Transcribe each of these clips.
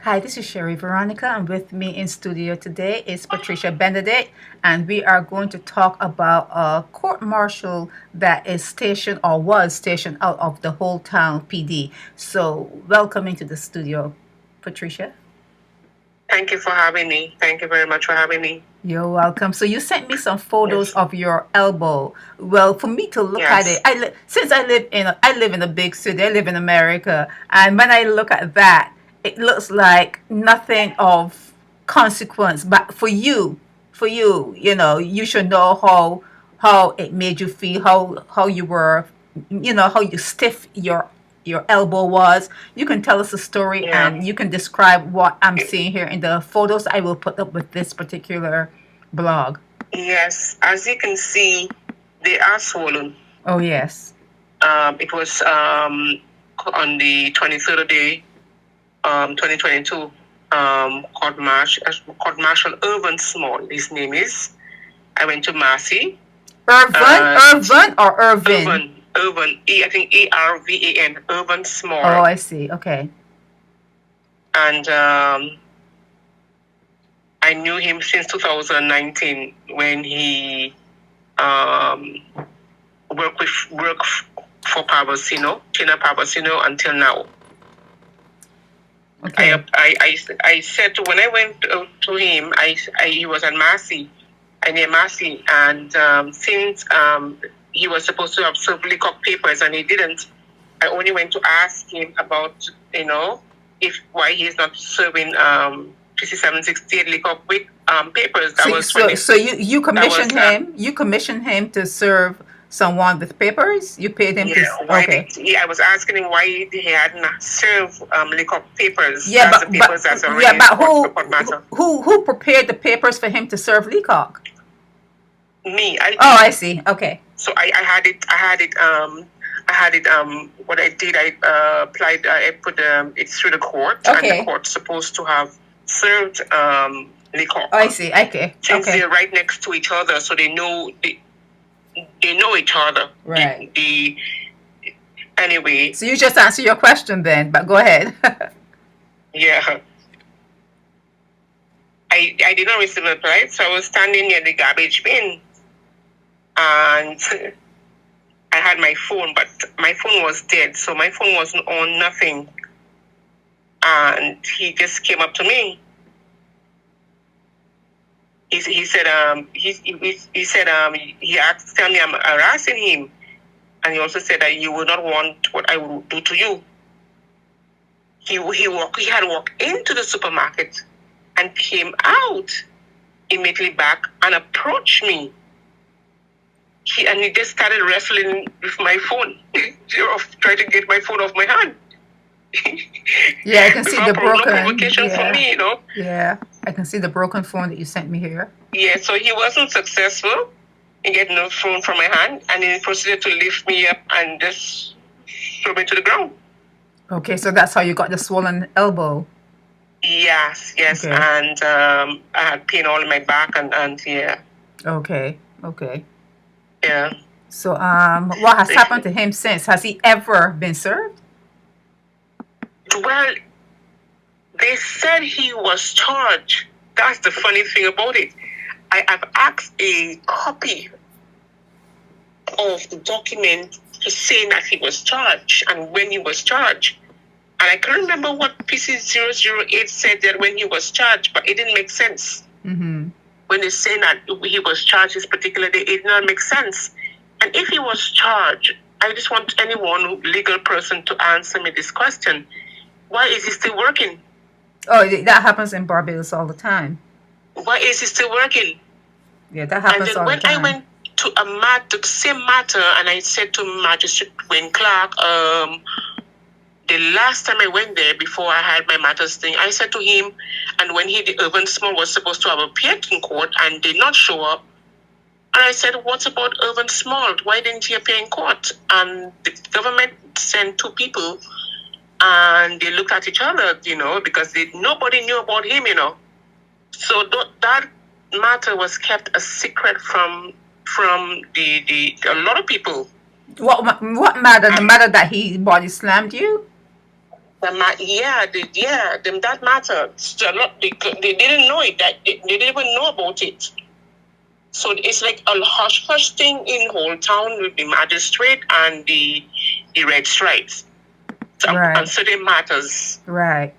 Hi, this is Sherry Veronica, and with me in studio today is Patricia Benedict, and we are going to talk about a court martial that is stationed or was stationed out of the Holetown PD. So, welcome into the studio, Patricia. Thank you for having me. Thank you very much for having me. You're welcome. So you sent me some photos of your elbow. Well, for me to look at it, since I live in a big city, I live in America, and when I look at that, it looks like nothing of consequence. But you should know how it made you feel, how you were, how you stiff your elbow was. You can tell us a story and you can describe what I'm seeing here in the photos I will put up with this particular blog. Yes, as you can see, they are swollen. Oh, yes. It was on the 23rd of day, 2022, Court Marshal Ervan Small, his name is. I went to Massey. Ervan or Ervin? Ervan, I think Ervan, Ervan Small. Oh, I see. Okay. And I knew him since 2019 when he worked for Parvasino, Tina Parvasino, until now. Okay. I said when I went to him, he was at Massey, near Massey, and since he was supposed to have served liquor papers and he didn't, I only went to ask him about why he's not serving PC 768 liquor with papers. So you commissioned him. You commissioned him to serve someone with papers. You paid him. I was asking him why he hadn't served liquor papers. But who prepared the papers for him to serve leacock? Me. I see. Okay. So I had it. What I did, I applied. I put it through the court, and the court's supposed to have served liquor. Oh, I see. Okay. Since they're right next to each other, so they know each other. Right. Anyway. So you just answer your question then, but go ahead. Yeah. I did not receive a reply, so I was standing near the garbage bin, and I had my phone, but my phone was dead, so my phone wasn't on, nothing. And he just came up to me. He said he asked to tell me I'm harassing him, and he also said that you would not want what I would do to you. He had walked into the supermarket and came out immediately back and approached me. He just started wrestling with my phone, trying to get my phone off my hand. Yeah, I can see the broken. No provocation for me, Yeah, I can see the broken phone that you sent me here. Yeah, so he wasn't successful in getting the phone from my hand, and he proceeded to lift me up and just throw me to the ground. Okay, so that's how you got the swollen elbow. Yes, okay. And I had pain all in my back, and yeah. Okay. Yeah. So what has happened to him since? Has he ever been served? Well, they said he was charged. That's the funny thing about it. I have asked a copy of the document saying that he was charged and when he was charged. And I can't remember what PC 008 said that when he was charged, but it didn't make sense. Mm-hmm. When they say that he was charged this particular day, it did not make sense. And if he was charged, I just want anyone, legal person, to answer me this question. Why is he still working? Oh, that happens in Barbados all the time. Why is he still working? Yeah, that happens all the time. And then when I went to the same matter, and I said to Magistrate Wayne Clark, the last time I went there, before I had my matters thing, I said to him, and when the Ervan Small was supposed to have appeared in court and did not show up, and I said, what about Ervan Small? Why didn't he appear in court? And the government sent two people, and they looked at each other, because nobody knew about him, So that matter was kept a secret from a lot of people. What matter? The matter that he body slammed you? Them that mattered. So they didn't know it. That they didn't even know about it. So it's like a hush hush thing in Holetown with the magistrate and the red stripes. Right. And certain matters. Right.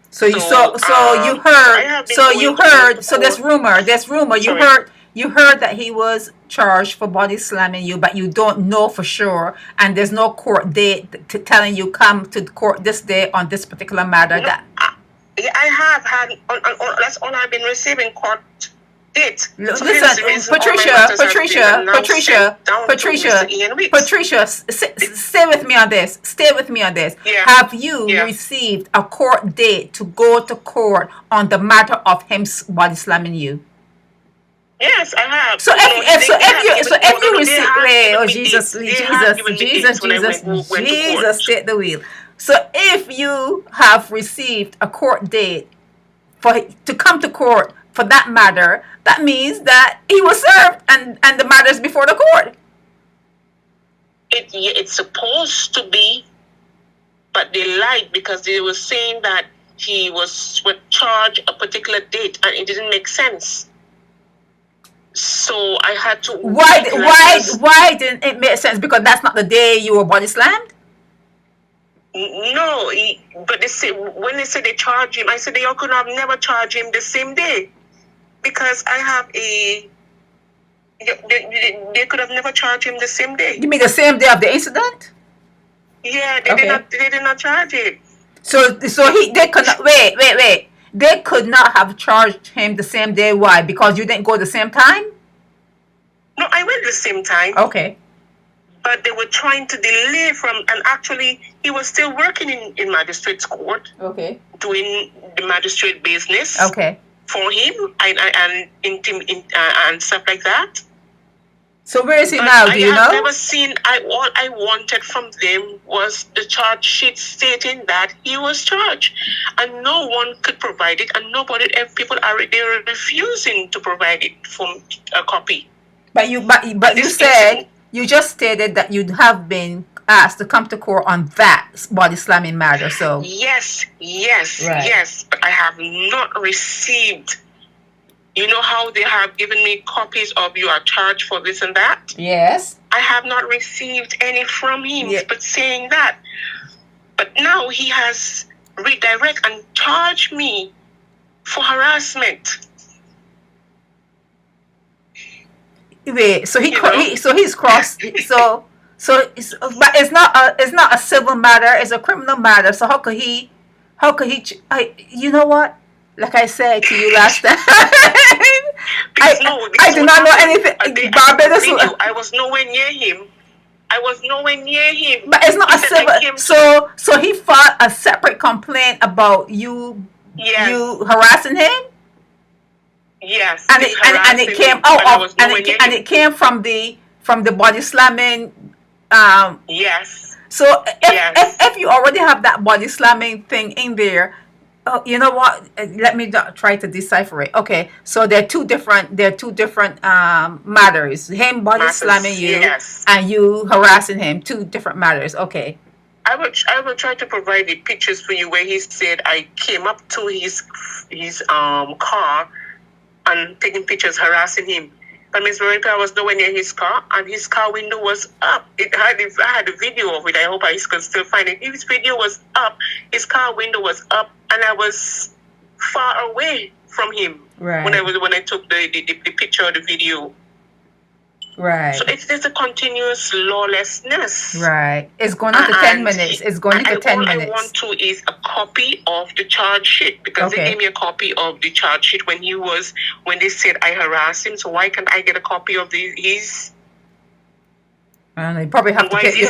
So you So, you heard there's rumor you heard that he was charged for body slamming you, but you don't know for sure, and there's no court date telling you come to court this day on this particular matter. No, I have had that's all I've been receiving, court date. Listen, Patricia, stay with me on this. Yeah. Have you received a court date to go to court on the matter of him body slamming you? Yes, I have. So if you receive, Jesus, take the wheel. So if you have received a court date to come to court for that matter, that means that he was served and the matter is before the court. It's supposed to be, but they lied because they were saying that he was charged a particular date and it didn't make sense. So I had to. Why didn't it make sense? Because that's not the day you were body slammed. No, but when they said they charged him, I said they could have never charged him the same day because I have a. They could have never charged him the same day. You mean the same day of the incident? Yeah, they did not charge him. So they could not wait. They could not have charged him the same day. Why? Because you didn't go the same time? No, I went the same time. Okay. But they were trying to delay and actually he was still working in magistrate's court. Okay. Doing the magistrate business. Okay. For him and stuff like that. So where is he now? Do you know? I have never seen. All I wanted from them was the charge sheet stating that he was charged, and no one could provide it, and people are refusing to provide it from a copy. But you just stated that you have been asked to come to court on that body slamming matter. So yes, right. Yes, but I have not received. You know how they have given me copies of you are charged for this and that? Yes. I have not received any from him, but saying that. But now he has redirect and charged me for harassment. Wait, so he's crossed. But it's not a civil matter. It's a criminal matter. So how could he? You know what? Like I said to you last time, I do not know anything. Barbados. I was nowhere near him. But it's not a civil. So he filed a separate complaint about you. Yes. You harassing him. Yes. And it came out of and it came from the body slamming. Yes. So if you already have that body slamming thing in there. Oh, you know what? Let me try to decipher it. Okay, so they're two different matters. Him body slamming you and you harassing him. Two different matters. Okay. I will try to provide the pictures for you where he said I came up to his car and taking pictures harassing him. But Miss Veronica was nowhere near his car, and his car window was up. I had a video of it. I hope I can still find it. His video was up. His car window was up, and I was far away from him. Right. When I took the picture or the video. Right. So it's a continuous lawlessness. Right. It's going into 10 minutes. All I want to is a copy of the charge sheet because they gave me a copy of the charge sheet when they said I harassed him. So why can't I get a copy of his? You probably have to pay.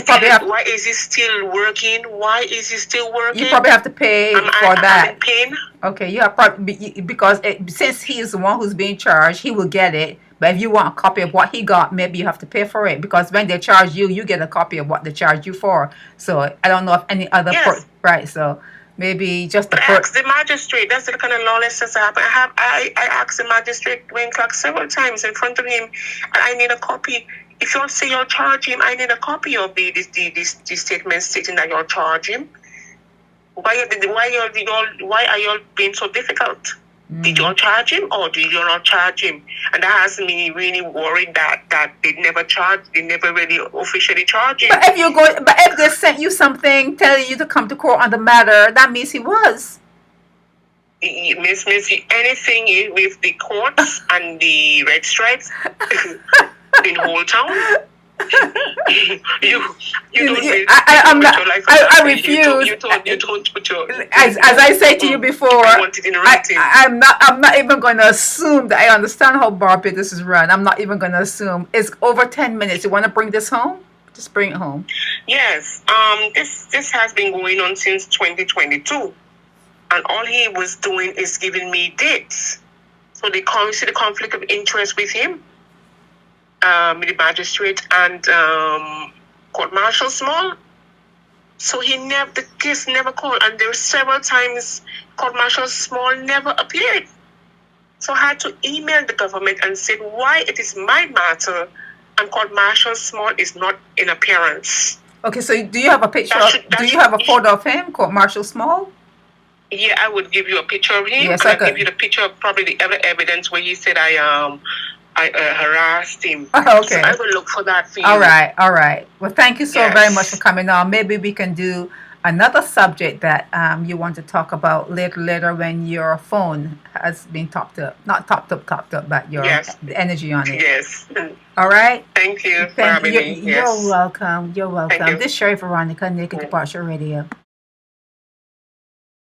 Why is he still working? You probably have to pay for that. I'm in pain. Okay, you have probably because since he is the one who's being charged, he will get it. But if you want a copy of what he got, maybe you have to pay for it because when they charge you, you get a copy of what they charge you for. So I don't know if any other right. So maybe just I asked the magistrate. That's the kind of lawlessness that happened. I asked the magistrate Wayne Clark several times in front of him, and I need a copy. If you say you'll charge him, I need a copy of the statement stating that you'll charge him. Why are you all being so difficult? Did you all charge him or did you not charge him? And that has me really worried that they never really officially charged him. But if they sent you something telling you to come to court on the matter, that means he was. Miss, anything with the courts and the red stripes in Holetown. you don't really I'm not, put your life I refuse. You don't put your as I said to you before, I want it in writing. I'm not even going to assume that I understand how Barbados is run. I'm not even going to assume. It's over 10 minutes. You want to bring this home? Just bring it home. Yes. This has been going on since 2022, and all he was doing is giving me dates. So they see the conflict of interest with him. The magistrate and court martial Small. So the case never called, and there were several times court martial Small never appeared. So I had to email the government and said why it is my matter and court martial Small is not in appearance. Okay, so do you have a picture? Do you have a photo of him, court martial Small? Yeah, I would give you a picture of him. Yes, I'll give you the picture of probably the other evidence where he said I harassed him. Oh, okay. So I will look for that for you. All right. Well, thank you so very much for coming on. Maybe we can do another subject that you want to talk about later when your phone has been topped up. Not topped up, but the energy on it. Yes. All right. Thank you for having me. You're welcome. Thank you. This is Sherry Veronica, Naked Departure Radio.